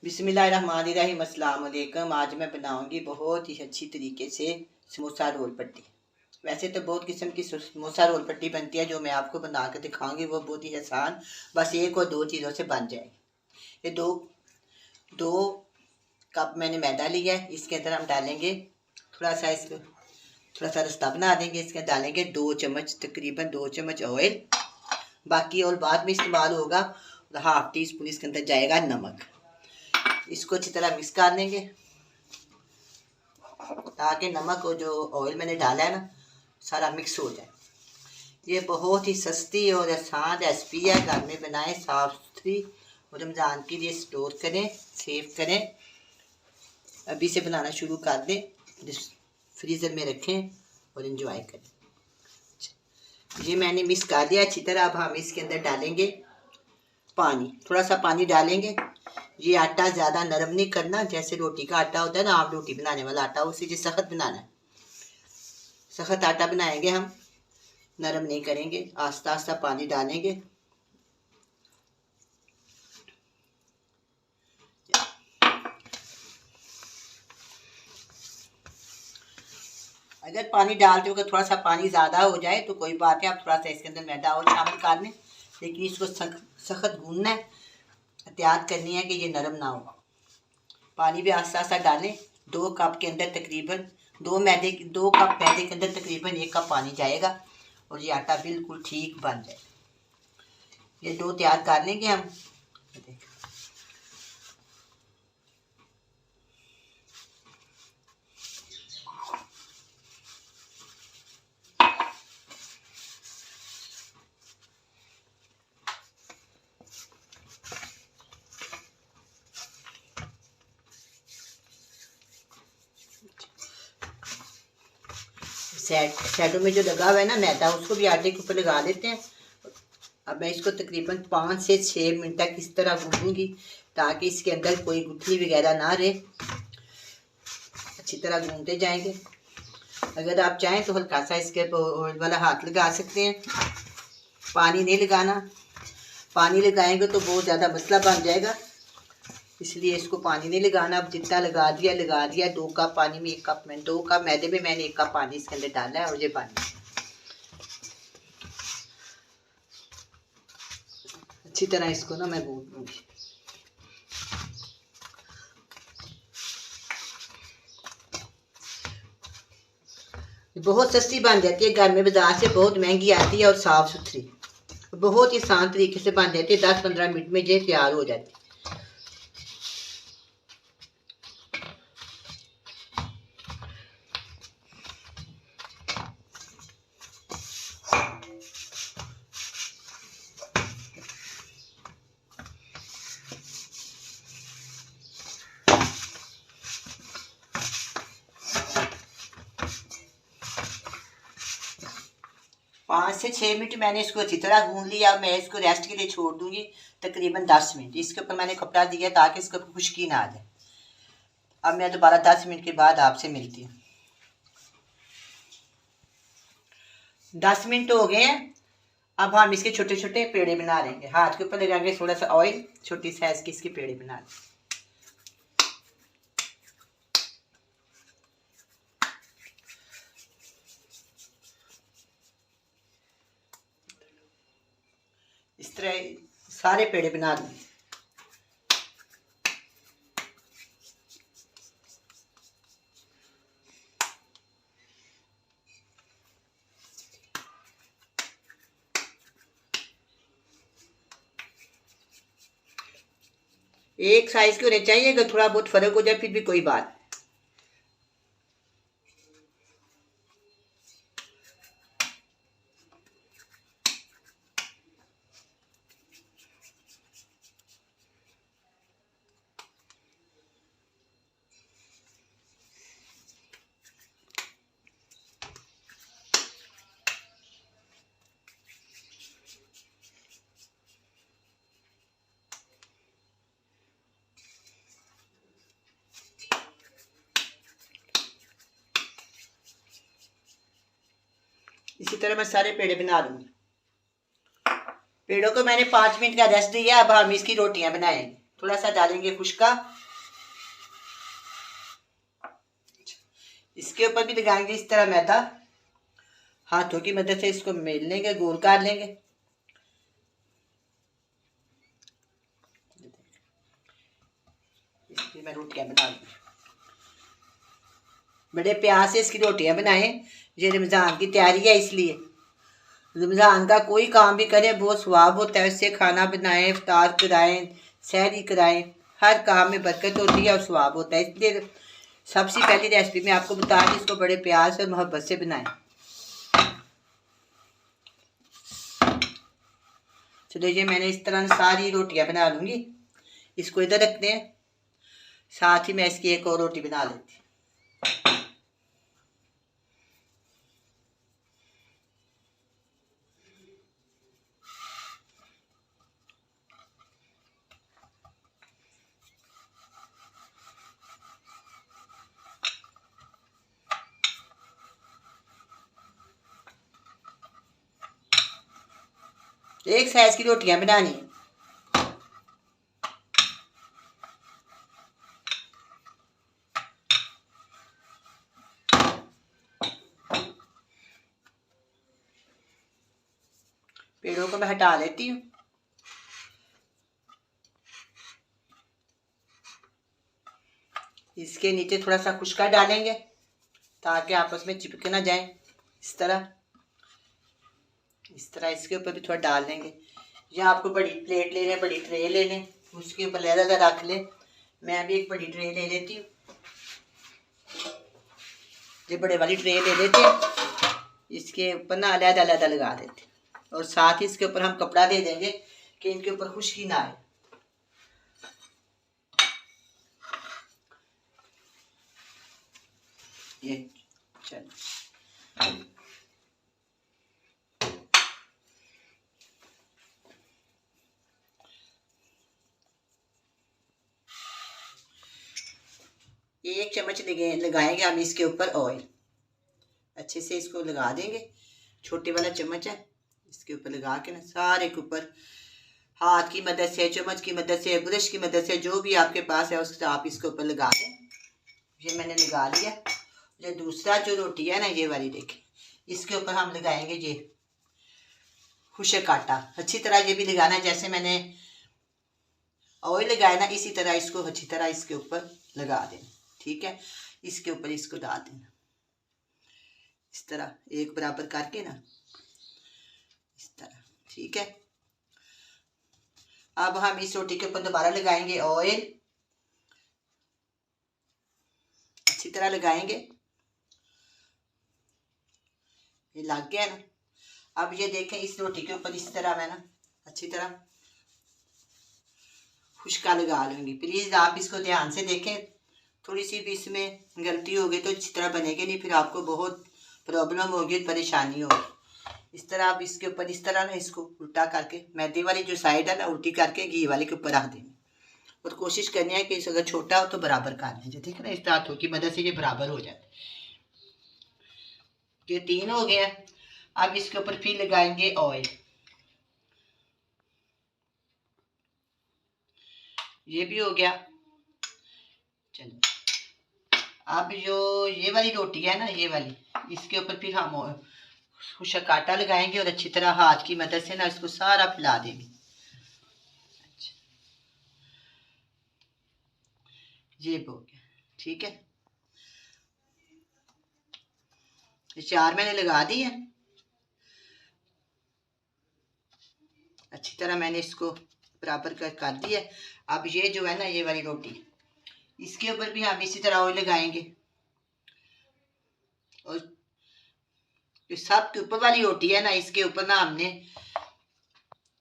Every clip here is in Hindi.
बिस्मिल्लाहिर्रहमानिर्रहीम, अस्सलाम वालेकुम। आज मैं बनाऊंगी बहुत ही अच्छी तरीके से समोसा रोल पट्टी। वैसे तो बहुत किस्म की समोसा रोल पट्टी बनती है, जो मैं आपको बना के दिखाऊंगी वो बहुत ही आसान, बस एक और दो चीज़ों से बन जाएगी। ये दो दो कप मैंने मैदा लिया है। इसके अंदर हम डालेंगे थोड़ा सा रास्ता बना देंगे। इसके अंदर डालेंगे 2 चम्मच, तकरीबन 2 चम्मच ऑयल। बाकी और बाद में इस्तेमाल होगा। हाफ टी स्पून इसके अंदर जाएगा नमक। इसको अच्छी तरह मिक्स कर लेंगे ताकि नमक और जो ऑयल मैंने डाला है ना सारा मिक्स हो जाए। ये बहुत ही सस्ती और आसान रेसिपी है, घर में बनाएं, साफ़ सुथरी, और रमज़ान के लिए स्टोर करें, सेव करें। अभी से बनाना शुरू कर दें, फ्रीज़र में रखें और इन्जॉय करें। ये मैंने मिक्स कर दिया अच्छी तरह। अब हम इसके अंदर डालेंगे पानी, थोड़ा सा पानी डालेंगे। ये आटा ज़्यादा नरम नहीं करना, जैसे रोटी का आटा होता है ना, आप रोटी बनाने वाला आटा, उसे जो सख्त बनाना है। सख्त आटा बनाएंगे हम, नरम नहीं करेंगे। आस्ता आस्ता पानी डालेंगे। अगर पानी डालते हो कि थोड़ा सा पानी ज़्यादा हो जाए तो कोई बात है, आप थोड़ा सा इसके अंदर मैदा और शामिल कर लें, लेकिन इसको सख्त गूंदना है, एहतियात करनी है कि ये नरम ना हो। पानी भी आस्ता आस्ता डालें। 2 कप के अंदर तकरीबन 2 कप मैदे के अंदर तकरीबन 1 कप पानी जाएगा और ये आटा बिल्कुल ठीक बन जाए। ये डो तैयार कर लेंगे हम। साइडों में जो लगा हुआ है ना मैदा, उसको भी आटे के ऊपर लगा लेते हैं। अब मैं इसको तकरीबन 5 से 6 मिनट तक इस तरह गूंदूंगी ताकि इसके अंदर कोई गुठली वगैरह ना रहे। अच्छी तरह गूंदते जाएंगे। अगर आप चाहें तो हल्का सा इसके ऑयल वाला हाथ लगा सकते हैं, पानी नहीं लगाना। पानी लगाएंगे तो बहुत ज़्यादा मसला बन जाएगा, इसलिए इसको पानी नहीं लगाना। अब जितना लगा दिया। 2 कप पानी में 1 कप में 2 कप मैदे में मैंने 1 कप पानी इसके अंदर डाला है और ये पानी अच्छी तरह इसको ना मैं गूंद लूँगी। बहुत सस्ती बन जाती है, घर में बाजार से बहुत महंगी आती है और साफ़ सुथरी, बहुत ही आसान तरीके से बन जाती है। 10-15 मिनट में ये तैयार हो जाती है। 5 से 6 मिनट मैंने इसको अच्छी तरह गूंद लिया। मैं इसको रेस्ट के लिए छोड़ दूंगी तकरीबन 10 मिनट। इसके ऊपर मैंने कपड़ा दिया ताकि इसके ऊपर खुश्की ना आ जाए। अब मैं दोबारा 10 मिनट के बाद आपसे मिलती हूँ। 10 मिनट हो गए हैं। अब हम इसके छोटे छोटे पेड़े बना लेंगे। हाथ के ऊपर लगाएंगे थोड़ा सा ऑयल, छोटी साइज के इसके पेड़े बना लेंगे। इस तरह सारे पेड़े बना लेंगे। एक साइज के होने चाहिए, अगर थोड़ा बहुत फर्क हो जाए फिर भी कोई बात। इसी तरह मैं सारे पेड़े बना लूँगी। पेड़ों को मैंने 5 मिनट का रेस्ट दिया। अब हम इसकी रोटियां बनाएंगे। थोड़ा सा डालेंगे खुशका, इसके ऊपर भी लगाएंगे इस तरह मैदा, हाथों की मदद से इसको मेल लेंगे, गोल कर लेंगे। इसकी मैं रोटियां बना लूँगी, बड़े प्यार से इसकी रोटियां बनाएं। ये रमज़ान की तैयारी है, इसलिए रमज़ान का कोई काम भी करें बहुत स्वाब होता है उससे। खाना बनाएं, इफ्तार कराएं, सहरी कराएं, हर काम में बरकत होती है और स्वाब होता है। इसलिए सबसे पहली रेसिपी मैं आपको बता दी, इसको बड़े प्यार से और मोहब्बत से बनाएं। चलो ये मैंने इस तरह सारी रोटियां बना लूँगी, इसको इधर रखते हैं। साथ ही मैं इसकी एक और रोटी बना लेती हूँ। एक साइज की रोटियां बनानी है। पेड़ों को मैं हटा लेती हूँ। इसके नीचे थोड़ा सा खुशका डालेंगे ताकि आपस में चिपक ना जाए। इस तरह इसके ऊपर भी थोड़ा डाल देंगे। या आपको बड़ी प्लेट ले लें, बड़ी ट्रे ले लें, उसके ऊपर लहदा रख लें। मैं भी एक बड़ी ट्रे ले लेती हूँ, ये बड़े वाली ट्रे ले लेते हैं, इसके ऊपर ना अलग अलग लगा देते हैं और साथ ही इसके ऊपर हम कपड़ा दे देंगे कि इनके ऊपर खुश्की ना आए। ये चलो एक चम्मच लगाएंगे हम इसके ऊपर ऑयल, अच्छे से इसको लगा देंगे। छोटे वाला चम्मच है, इसके ऊपर लगा के ना सारे के ऊपर हाथ की मदद से, चम्मच की मदद से, ब्रश की मदद से, जो भी आपके पास है उससे आप इसके ऊपर लगा दें। ये मैंने लगा लिया। ये दूसरा जो रोटी है ना, ये वाली देखें, इसके ऊपर हम लगाएंगे ये खुशक आटा। अच्छी तरह ये भी लगाना है, जैसे मैंने ऑयल लगाया ना इसी तरह इसको अच्छी तरह इसके ऊपर लगा देना। ठीक है, इसके ऊपर इसको डाल देना इस तरह एक बराबर करके ना, इस तरह। ठीक है, अब हम इस रोटी के ऊपर दोबारा लगाएंगे ऑयल, अच्छी तरह लगाएंगे। ये लग गया ना। अब ये देखें, इस रोटी के ऊपर इस तरह मैं ना अच्छी तरह खुशका लगा लूँगी। प्लीज़ आप इसको ध्यान से देखें, थोड़ी सी भी इसमें गलती होगी तो अच्छी तरह बनेगी नहीं, फिर आपको बहुत प्रॉब्लम होगी, परेशानी होगी। इस तरह आप इसके ऊपर इस तरह ना इसको उल्टा करके मैदे वाली जो साइड है ना उल्टी करके घी वाले के ऊपर रख देंगे और कोशिश करनी है कि अगर छोटा हो तो बराबर कर लीजिए। ठीक है ना, इस हाथों की मदद से ये बराबर हो जाए। ये 3 हो गया। अब इसके ऊपर फिर लगाएंगे ऑयल, ये भी हो गया। चलो अब जो ये वाली रोटी है ना, ये वाली, इसके ऊपर फिर हम खुशक आटा लगाएंगे और अच्छी तरह हाथ की मदद से ना इसको सारा फैला देंगे। अच्छा, ये हो गया। ठीक है, ये 4 मैंने लगा दी है। अच्छी तरह मैंने इसको बराबर कर दिया। अब ये जो है ना, ये वाली रोटी, इसके ऊपर भी हम इसी तरह ऑयल लगाएंगे और जो सबके ऊपर वाली रोटी है ना, इसके ऊपर ना हमने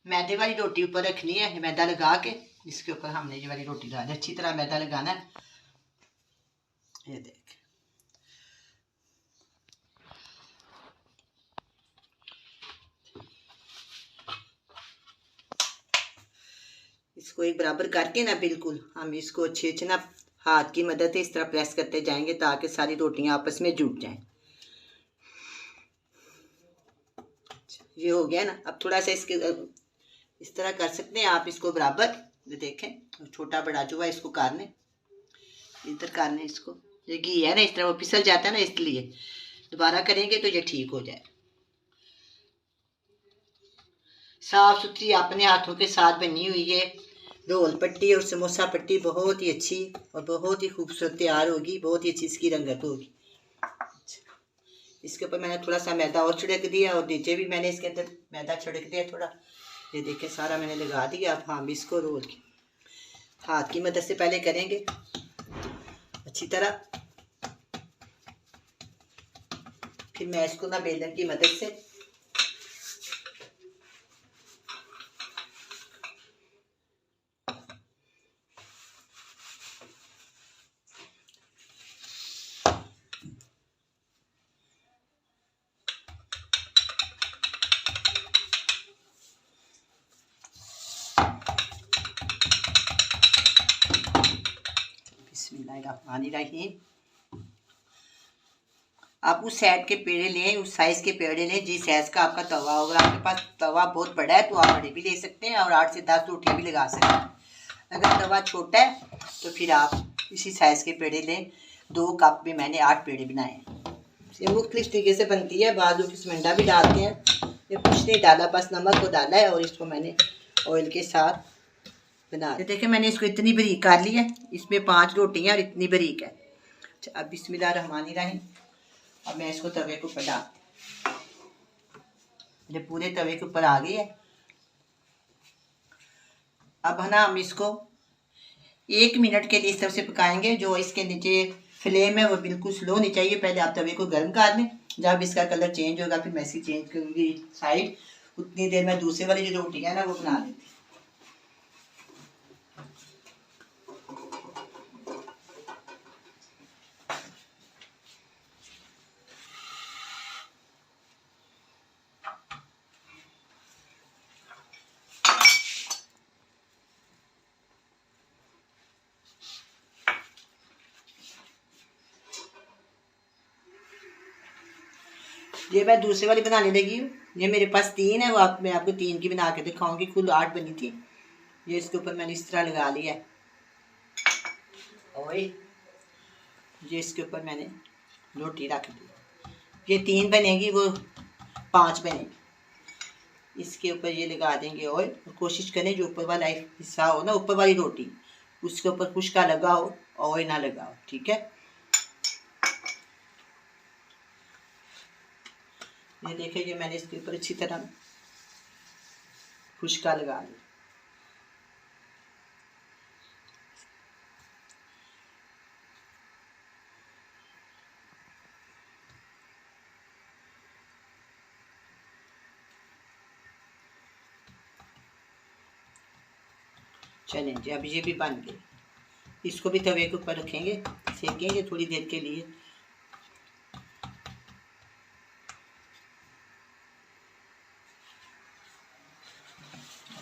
मैदे वाली रोटी ऊपर रखनी है। मैदा लगा के इसके ऊपर हमने ये वाली रोटी डाली, अच्छी तरह मैदा लगाना है। ये देख, इसको एक बराबर करके ना बिल्कुल हम इसको अच्छे अच्छे ना हाथ की मदद से इस तरह प्रेस करते जाएंगे ताकि सारी रोटियां आपस में जुट जाएं। ये हो गया ना। अब थोड़ा सा इसके इस तरह कर सकते हैं आप इसको बराबर, ये देखें छोटा बड़ा जो है इसको काटने, इधर काटने इसको। ये घी है ना इस तरह वो फिसल जाता है ना, इसलिए दोबारा करेंगे तो ये ठीक हो जाए। साफ सुथरी अपने हाथों के साथ बनी हुई है रोल पट्टी और समोसा पट्टी, बहुत ही अच्छी और बहुत ही खूबसूरत तैयार होगी, बहुत ही अच्छी इसकी रंगत होगी। इसके ऊपर मैंने थोड़ा सा मैदा और छिड़क दिया और नीचे भी मैंने इसके अंदर मैदा छिड़क दिया थोड़ा। ये देखें सारा मैंने लगा दिया। अब हम इसको रोल के हाथ की मदद से पहले करेंगे अच्छी तरह, फिर मैं इसको ना बेलन की मदद से बिस्मिल्लाहिर्रहमानिर्रहीम। आप उस साइड के पेड़े लें, उस साइज़ के पेड़े लें जिस साइज़ का आपका तवा होगा। आपके पास तवा बहुत बड़ा है तो आप बड़े भी ले सकते हैं और 8 से 10 रोटियाँ भी लगा सकते हैं। अगर तवा छोटा है तो फिर आप इसी साइज़ के पेड़े लें। 2 कप में मैंने 8 पेड़े बनाए हैं। ये मुख्तलिफ तरीके से बनती है, बाद लोग इसमें अंडा भी डालते हैं। ये कुछ नहीं डाला, बस नमक को डाला है और इसको मैंने ऑयल के साथ बना। देखिए मैंने इसको इतनी बारीक कर ली है, इसमें 5 रोटियाँ और इतनी बारीक है। अच्छा अब बिस्मिल्लाहिर्रहमानिर्रहीम। अब मैं इसको तवे के ऊपर डाल, ये पूरे तवे के ऊपर आ गई है। अब है ना हम इसको 1 मिनट के लिए इस तरह से पकाएंगे। जो इसके नीचे फ्लेम है वो बिल्कुल स्लो होनी चाहिए। पहले आप तवे को गर्म कर लें, जब इसका कलर चेंज होगा फिर मैं इसी चेंज करूँगी साइड। उतनी देर में दूसरे वाली जो रोटी है ना वो बना लेती। ये मैं दूसरे वाली बनाने लगी हूँ। ये मेरे पास 3 है, वो मैं आपको 3 की बना के दिखाऊंगी। कुल 8 बनी थी। ये इसके ऊपर मैंने इस तरह लगा लिया है और ये इसके ऊपर मैंने रोटी रख दी। ये 3 बनेगी, वो 5 बनेगी। इसके ऊपर ये लगा देंगे ऑयल और कोशिश करें जो ऊपर वाला हिस्सा हो ना, ऊपर वाली रोटी, उसके ऊपर खुश्का लगा हो, ऑयल ना लगाओ, ठीक है। ये देखिए ये मैंने इसके ऊपर अच्छी तरह खुश्का लगा लिया। चलें जी, अब ये भी बन गए। इसको भी तवे के ऊपर रखेंगे, सेकेंगे थोड़ी देर के लिए।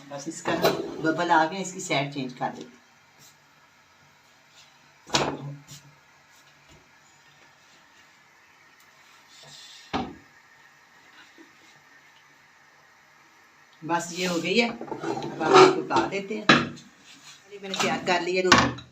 बस इसका बबल आ गया, इसकी साइड चेंज कर देते। बस ये हो गई है। अब आप इसको उतार देते हैं। मैंने तैयार कर ली है रोटी।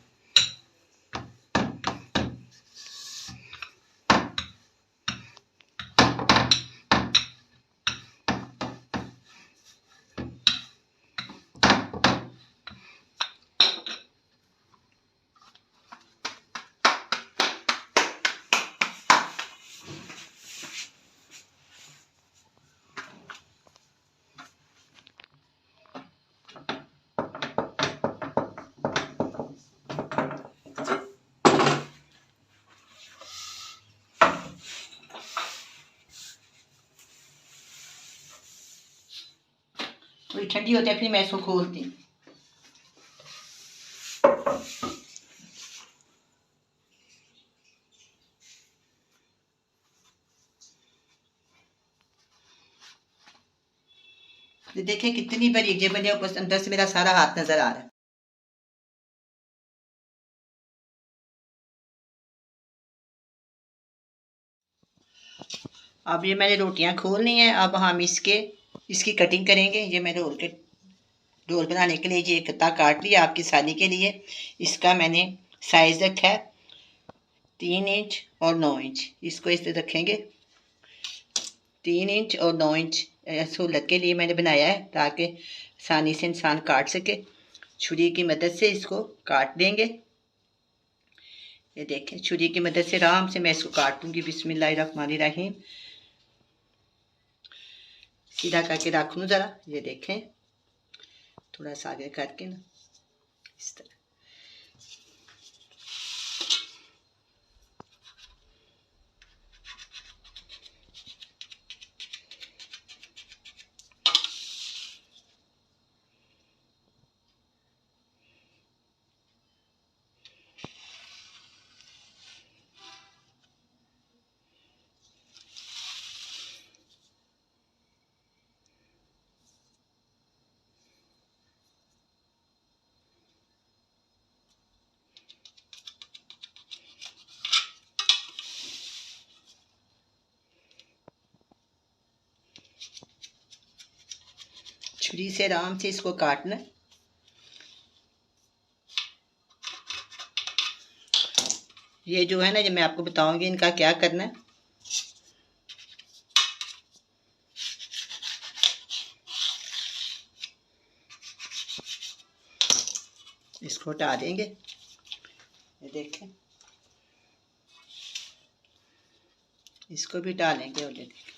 थोड़ी ठंडी होती है फिर मैं इसको खोलती हूँ। देखिए कितनी बारीक ये बनी, ऊपर अंदर से मेरा सारा हाथ नजर आ रहा है। अब ये मैंने रोटियां खोलनी है। अब हम इसकी कटिंग करेंगे। ये मैं रोल के रोल बनाने के लिए ये गत्ता काट लिया आपकी आसानी के लिए। इसका मैंने साइज़ रखा है 3 इंच और 9 इंच। इसको इस तरह रखेंगे 3 इंच और 9 इंच सहूलत के लिए मैंने बनाया है, ताकि आसानी से इंसान काट सके। छुरी की मदद से इसको काट देंगे। ये देखें, छुरी की मदद से आराम से मैं इसको काटूंगी। बिस्मिल्लाहिर्रहमानिर्रहीम। सीधा करके रख लूँ ज़रा। ये देखें, थोड़ा सा आगे करके ना इस तरह। छुरी से आराम से इसको काटना। ये जो है ना, जब मैं आपको बताऊंगी इनका क्या करना है। इसको हटा देंगे। ये देखें, इसको भी डालेंगे। और ये देखें,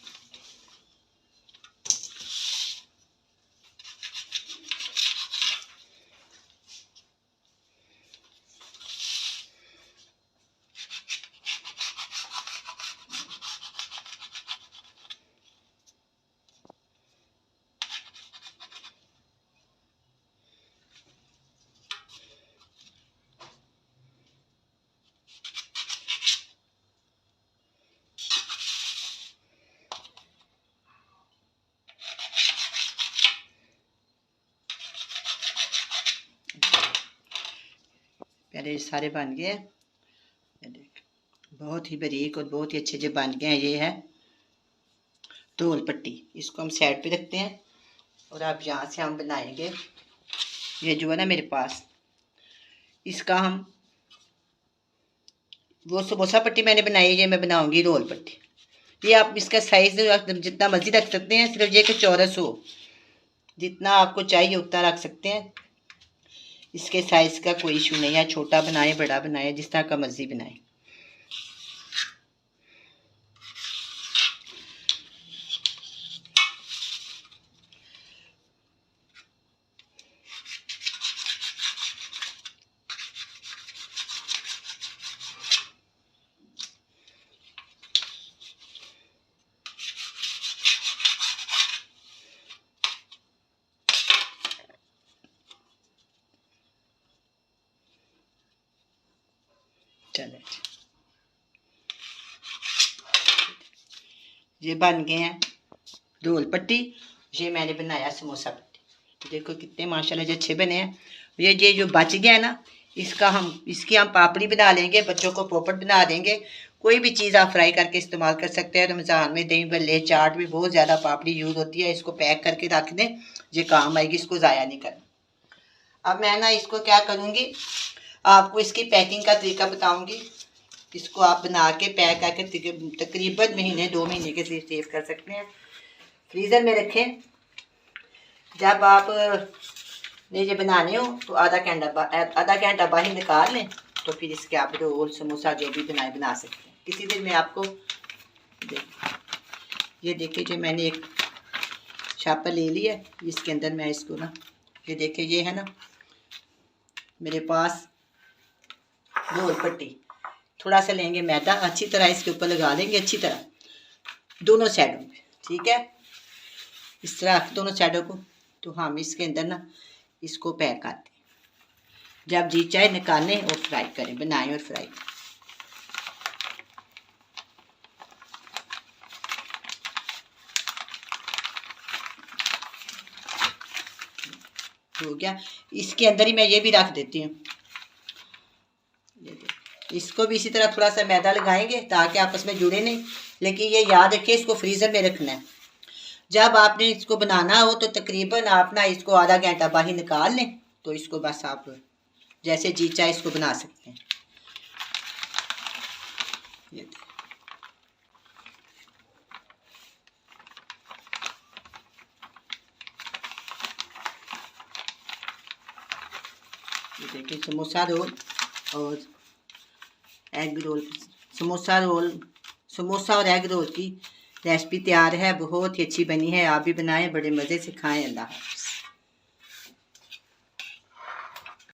पहले सारे बन गए हैं। ये देख, बहुत ही बारीक और बहुत ही अच्छे जो बन गए हैं। ये है धोल पट्टी। इसको हम साइड पे रखते हैं और अब यहाँ से हम बनाएंगे। ये जो है ना मेरे पास, इसका हम वो समोसा पट्टी मैंने बनाई है, ये मैं बनाऊंगी रोल पट्टी। ये आप इसका साइज़ जितना मर्जी रख सकते हैं, सिर्फ ये कि चौरस हो। जितना आपको चाहिए उतना रख सकते हैं। इसके साइज़ का कोई इशू नहीं है, छोटा बनाए बड़ा बनाए, जिस तरह का मर्जी बनाए। चले, ये बन गए हैं रोल पट्टी। ये मैंने बनाया समोसा पट्टी। देखो कितने माशाल्लाह जो अच्छे बने हैं। ये जो बच गया है ना, इसकी हम पापड़ी बना लेंगे, बच्चों को पोपट बना देंगे। कोई भी चीज़ आप फ्राई करके इस्तेमाल कर सकते हैं। रमज़ान में दही भल्ले चाट भी बहुत ज़्यादा पापड़ी यूज़ होती है। इसको पैक करके रख दें, ये काम आएगी, इसको ज़ाया नहीं करना। अब मैं ना इसको क्या करूँगी, आपको इसकी पैकिंग का तरीका बताऊँगी। इसको आप बना के पैक करके तकरीबन महीने 2 महीने के लिए सेव कर सकते हैं। फ्रीज़र में रखें। जब आप ने ये बनाने हो तो आधा घंटा बाहर निकाल लें, तो फिर इसके आप रोल समोसा जो भी बना सकते हैं। किसी दिन मैं आपको ये देखिए, जो मैंने एक छापा ले लिया, इसके अंदर मैं इसको ना, ये देखिए, ये है ना मेरे पास रोल पट्टी। थोड़ा सा लेंगे मैदा, अच्छी तरह इसके ऊपर लगा लेंगे, अच्छी तरह दोनों साइडों पे। ठीक है, इस तरह दोनों साइडों को। तो हम इसके अंदर ना इसको पैक करते हैं। जब जी चाहे निकालें और फ्राई करें, बनाएं और फ्राई करें। हो गया। इसके अंदर ही मैं ये भी रख देती हूँ। इसको भी इसी तरह थोड़ा सा मैदा लगाएंगे ताकि आपस में जुड़े नहीं। लेकिन ये याद रखिए, इसको फ्रीज़र में रखना है। जब आपने इसको बनाना हो तो तकरीबन आप ना इसको आधा घंटा बाहर निकाल लें, तो इसको बस आप जैसे जी चाहे इसको बना सकते हैं। ये देखिए समोसा रोल और एग रोल, समोसा और एग रोल की रेसिपी तैयार है, बहुत ही अच्छी बनी है। आप भी बनाएं, बड़े मज़े से खाएं। अल्लाह हाफ़िज़।